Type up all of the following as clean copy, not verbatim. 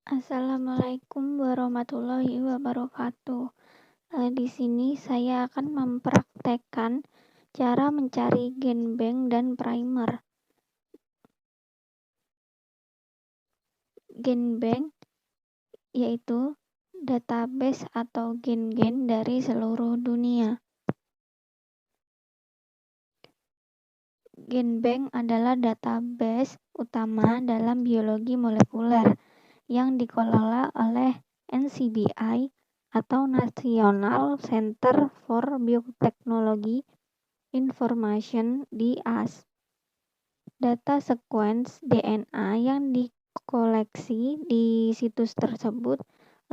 Assalamualaikum warahmatullahi wabarakatuh. Di sini saya akan mempraktekkan cara mencari genbank dan primer. Genbank yaitu database atau gen-gen dari seluruh dunia. Genbank adalah database utama dalam biologi molekuler yang dikelola oleh NCBI atau National Center for Biotechnology Information di AS. Data sequence DNA yang dikoleksi di situs tersebut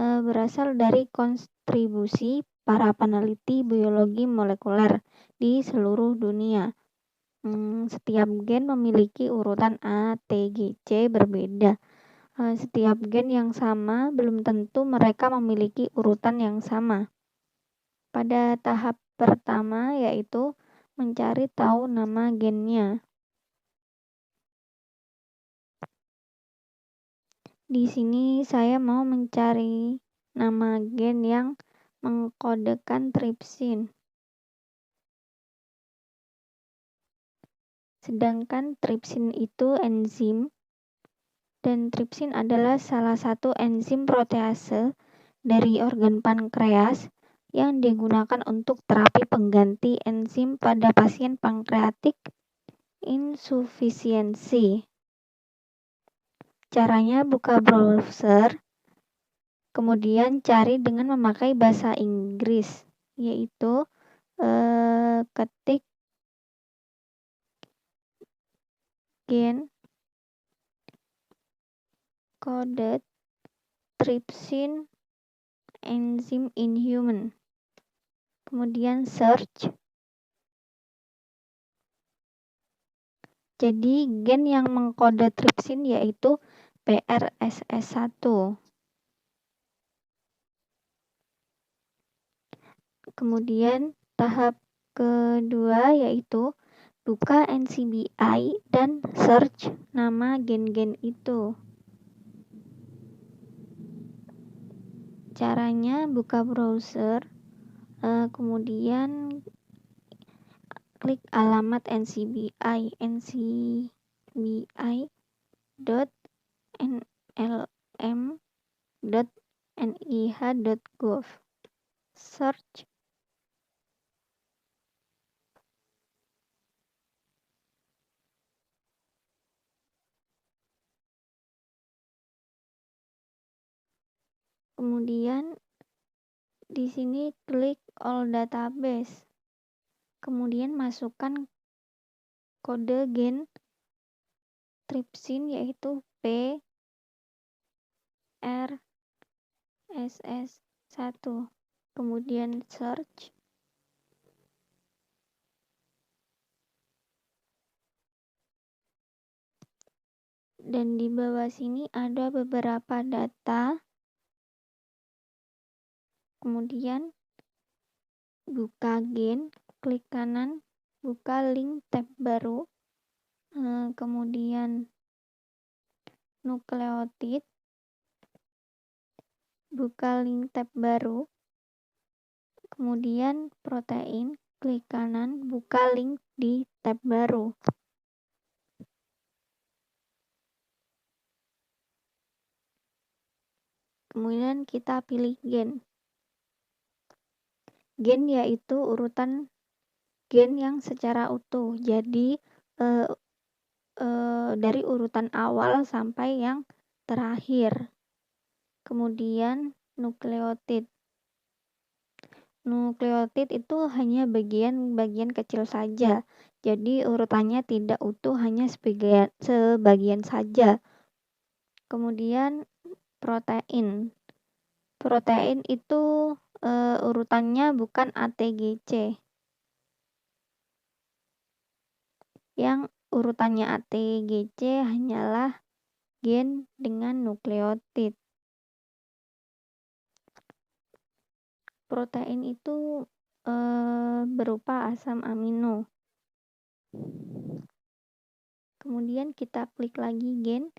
berasal dari kontribusi para peneliti biologi molekuler di seluruh dunia. Setiap gen memiliki urutan A, T, G, C berbeda. Setiap gen yang sama belum tentu mereka memiliki urutan yang sama. Pada tahap pertama yaitu mencari tahu nama gennya. Di sini saya mau mencari nama gen yang mengkodekan tripsin. Sedangkan tripsin itu enzim, dan tripsin adalah salah satu enzim protease dari organ pankreas yang digunakan untuk terapi pengganti enzim pada pasien pankreatik insufisiensi. Caranya buka browser, kemudian cari dengan memakai bahasa Inggris, yaitu ketik gen coded trypsin enzyme in human. Kemudian search. Jadi gen yang mengkode tripsin yaitu PRSS1. Kemudian tahap kedua yaitu buka NCBI dan search nama gen-gen itu. Caranya buka browser, kemudian klik alamat NCBI, ncbi.nlm.nih.gov. Search. Kemudian di sini klik all database. Kemudian masukkan kode gen tripsin yaitu PRSS1. Kemudian search. Dan di bawah sini ada beberapa data. Kemudian buka gen, klik kanan, buka link tab baru. Kemudian nukleotid, buka link tab baru. Kemudian protein, klik kanan, buka link di tab baru. Kemudian kita pilih gen. Gen yaitu urutan gen yang secara utuh. Jadi dari urutan awal sampai yang terakhir. Kemudian nukleotid. Nukleotid itu hanya bagian-bagian kecil saja. Jadi urutannya tidak utuh, hanya sebagian saja. Kemudian protein. Protein itu urutannya bukan ATGC. Yang urutannya ATGC hanyalah gen dengan nukleotid. Protein itu berupa asam amino. Kemudian kita klik lagi gen.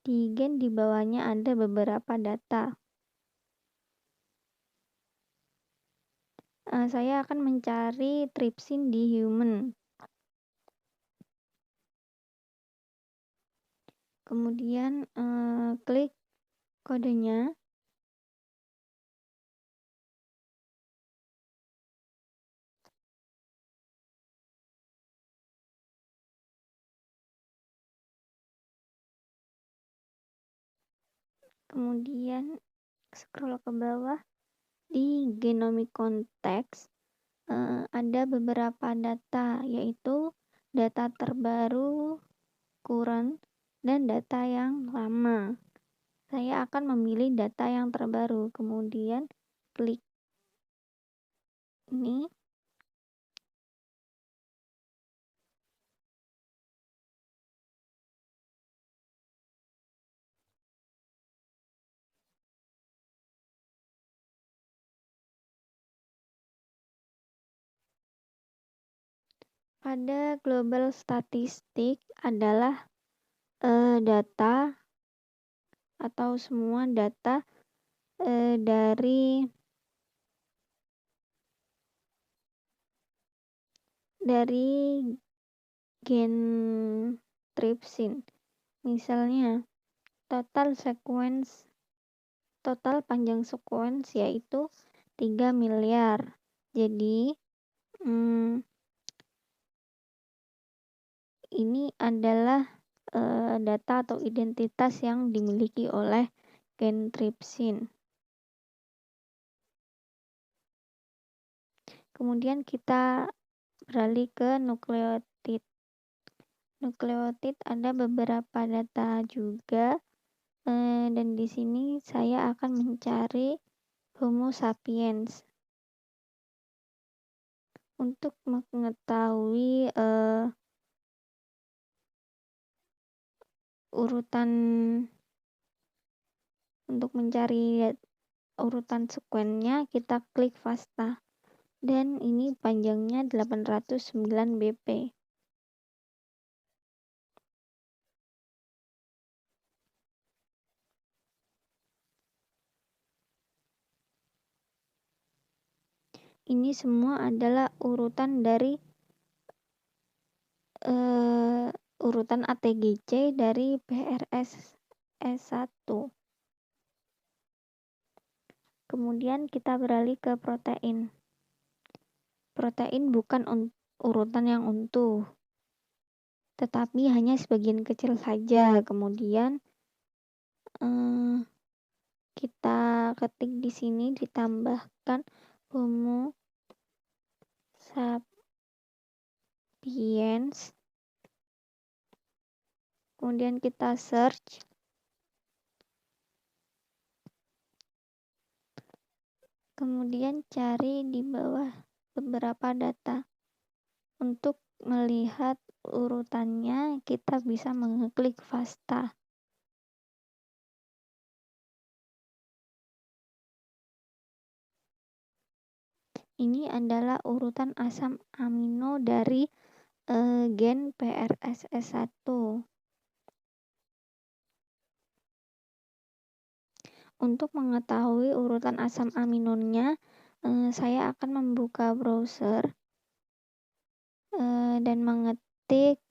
Di gen di bawahnya ada beberapa data. Saya akan mencari trypsin di human. Kemudian klik kodenya. Kemudian scroll ke bawah. Di genomic context ada beberapa data, yaitu data terbaru, current, dan data yang lama. Saya akan memilih data yang terbaru, kemudian klik ini. Pada global statistik adalah data atau semua data dari gen trypsin. Misalnya total panjang sequence yaitu 3 miliar. Jadi ini adalah data atau identitas yang dimiliki oleh gen trypsin. Kemudian kita beralih ke nukleotid. Nukleotid ada beberapa data juga, dan di sini saya akan mencari Homo sapiens. Untuk mengetahui untuk mencari urutan sekuennya, kita klik FASTA. Dan ini panjangnya 809 BP. Ini semua adalah urutan dari urutan ATGC dari PRSS1. Kemudian kita beralih ke protein. Protein bukan urutan yang utuh, tetapi hanya sebagian kecil saja. Kemudian kita ketik di sini ditambahkan Homo sapiens. Kemudian kita search. Kemudian cari di bawah beberapa data. Untuk melihat urutannya, kita bisa mengeklik FASTA. Ini adalah urutan asam amino dari gen PRSS1. Untuk mengetahui urutan asam aminonya, saya akan membuka browser dan mengetik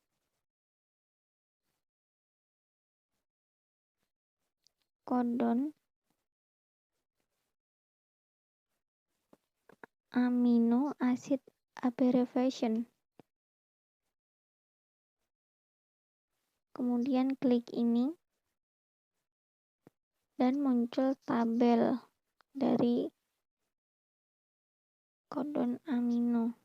codon amino acid abbreviation. Kemudian klik ini dan muncul tabel dari codon amino.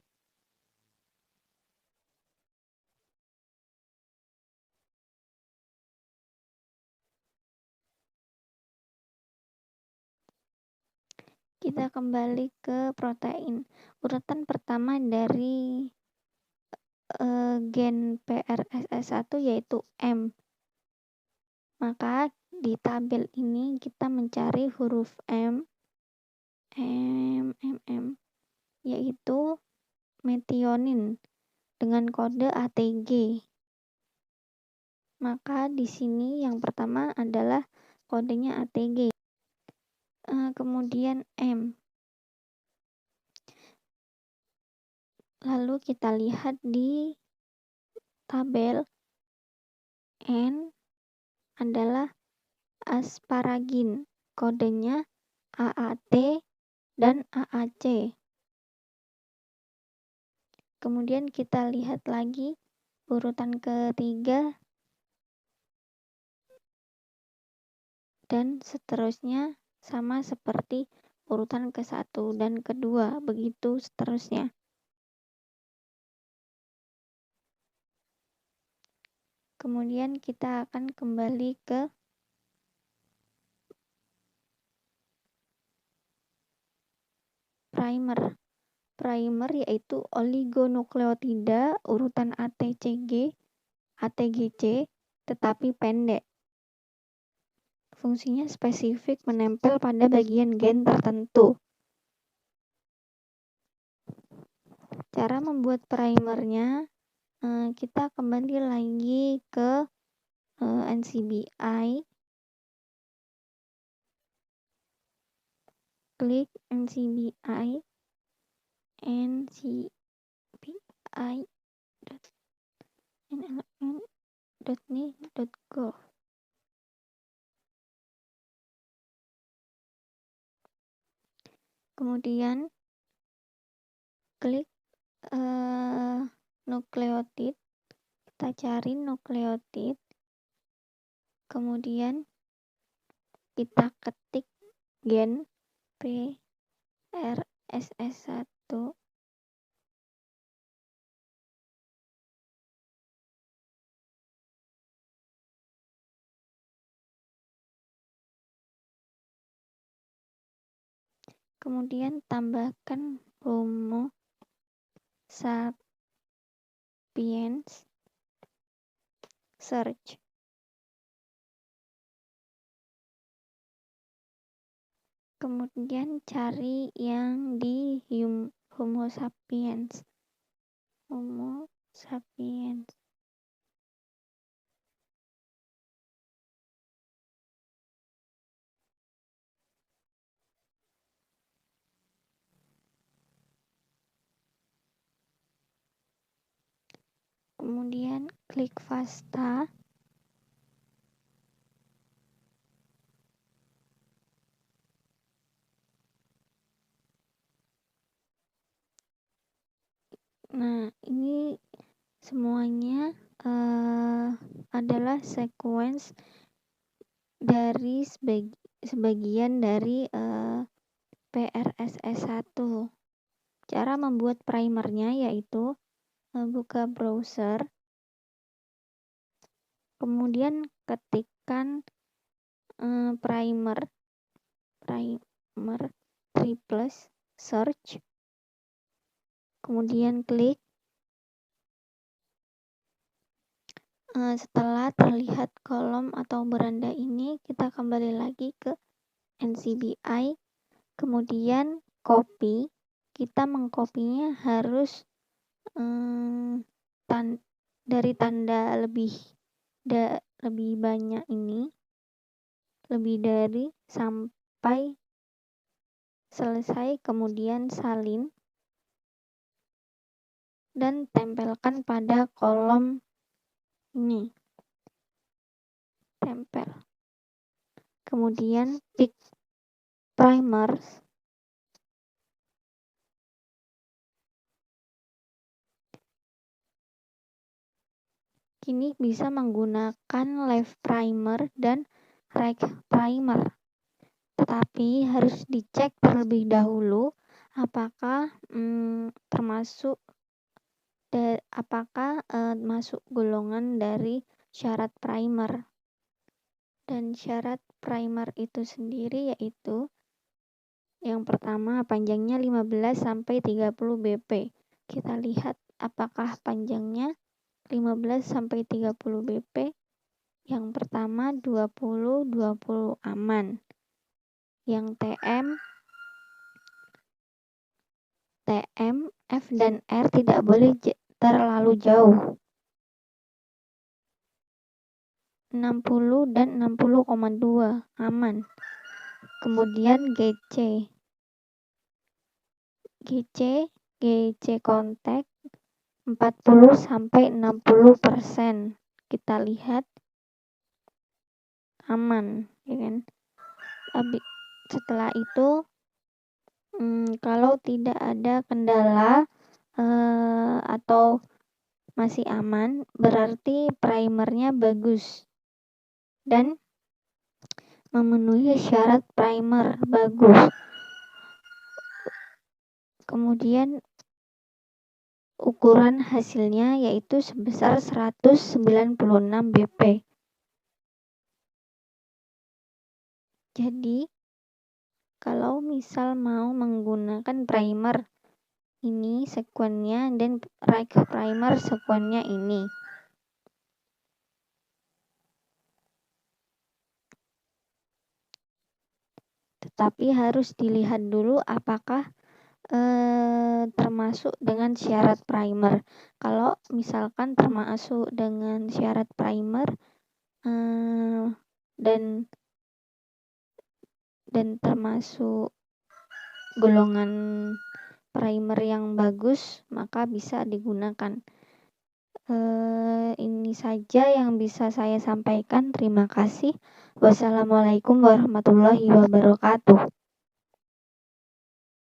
Kita kembali ke protein. Urutan pertama dari gen PRSS1 yaitu M. Maka di tabel ini kita mencari huruf M, yaitu metionin dengan kode ATG. Maka di sini yang pertama adalah kodenya ATG. Kemudian M. Lalu kita lihat di tabel, N adalah asparagin, kodenya AAT dan AAC. Kemudian kita lihat lagi urutan ketiga dan seterusnya sama seperti urutan ke-1 dan ke-2, begitu seterusnya. Kemudian kita akan kembali ke primer. Primer yaitu oligonukleotida urutan ATCG, ATGC, tetapi pendek. Fungsinya spesifik menempel pada bagian gen tertentu. Cara membuat primernya, kita kembali lagi ke NCBI. Klik NCBI, ncbi.nlm.nih.gov. Kemudian klik nukleotid, kita cari nukleotid, kemudian kita ketik gen PRSS1, kemudian tambahkan Homo sapiens, search. Kemudian cari yang di Homo sapiens. Homo sapiens. Kemudian klik FASTA. Nah, ini semuanya adalah sequence dari sebagian dari PRSS1. Cara membuat primernya yaitu buka browser, kemudian ketikkan primer triples search, kemudian klik. Setelah terlihat kolom atau beranda ini, kita kembali lagi ke NCBI, kemudian copy. Kita mengkopinya harus dari tanda lebih banyak ini, lebih dari sampai selesai, kemudian salin dan tempelkan pada kolom ini, tempel. Kemudian pick primers, kini bisa menggunakan left primer dan right primer, tetapi harus dicek terlebih dahulu apakah masuk golongan dari syarat primer. Dan syarat primer itu sendiri yaitu yang pertama panjangnya 15 sampai 30 bp. Kita lihat apakah panjangnya 15 sampai 30 bp. Yang pertama 20 aman. Yang TM, F dan R tidak boleh terlalu jauh. 60 dan 60,2 aman. Kemudian GC kontak 40 sampai 60%. Kita lihat aman, ya kan? Setelah itu kalau tidak ada kendala atau masih aman, berarti primernya bagus dan memenuhi syarat primer bagus. Kemudian ukuran hasilnya yaitu sebesar 196 BP. Jadi kalau misal mau menggunakan primer ini sekuennya dan primer sekuennya ini. Tetapi harus dilihat dulu apakah termasuk dengan syarat primer. Kalau misalkan termasuk dengan syarat primer dan termasuk golongan primer yang bagus, maka bisa digunakan. Ini saja yang bisa saya sampaikan. Terima kasih. Wassalamualaikum warahmatullahi wabarakatuh.